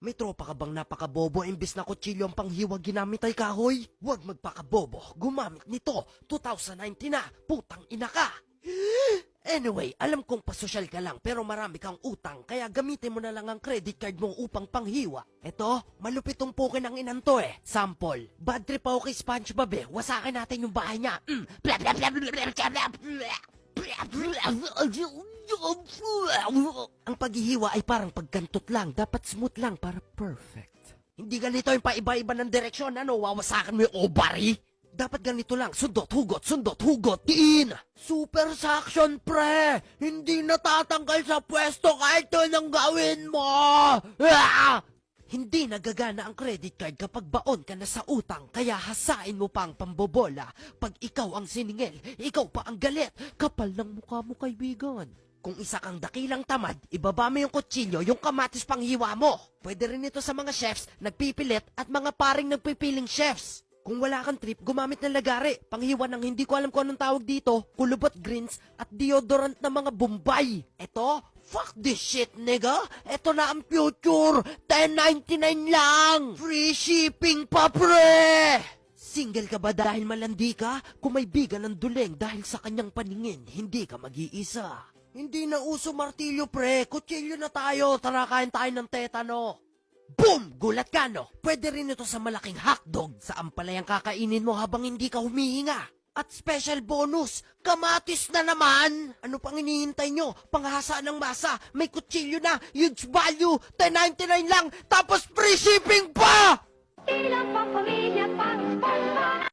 May tropa ka bang napakabobo imbis na kutsilyo ang panghiwa ginamit ay kahoy? Huwag magpakabobo, gumamit nito. 2019 na, putang ina ka! Anyway, alam kong pasosyal ka lang pero marami kang utang kaya gamitin mo na lang ang credit card mo upang panghiwa. Eto, malupit tong pukin ng inanto eh. Sample, bad trip ako kay SpongeBob eh. Wasakin natin yung bahay niya. Ang paghihiwa ay parang paggantot lang. Dapat smooth lang para perfect. Hindi ganito yung paiba-iba ng direksyon. Ano, wawasakan mo yung ovary? Dapat ganito lang, sundot, hugot, diin! Super suction, pre! Hindi natatanggal sa pwesto kahit anong gawin mo! Ah! Hindi nagagana ang credit card kapag baon ka na sa utang, kaya hasain mo pa ang pambobola. Pag ikaw ang siningil, ikaw pa ang galit. Kapal ng mukha mo, kaibigan. Kung isa kang dakilang tamad, ibaba mo yung kutsilyo, yung kamatis panghiwa mo. Pwede rin ito sa mga chefs, nagpipilit at mga paring nagpipiling chefs. Kung wala kang trip, gumamit ng lagari, panghiwa ng hindi ko alam kung anong tawag dito, kulubot greens at deodorant na mga Bombay. Eto, fuck this shit, nigga. Eto na ang future. $10.99 lang. Free shipping pa, pre. Single ka ba dahil malandi ka? Kung may biga ng duleng dahil sa kanyang paningin, hindi ka mag-iisa. Hindi na uso martilyo, pre. Kutsilyo na tayo. Tara, kain tayo ng tetano. Boom! Gulat ka, no? Pwede rin ito sa malaking hotdog. Saan pala yung kakainin mo habang hindi ka humihinga? At special bonus, kamatis na naman! Ano pang hinihintay nyo? Panghasa ng masa, may kutsilyo na, huge value, $10.99 lang, tapos free shipping pa! Ilang pang pamilya pang sponsor.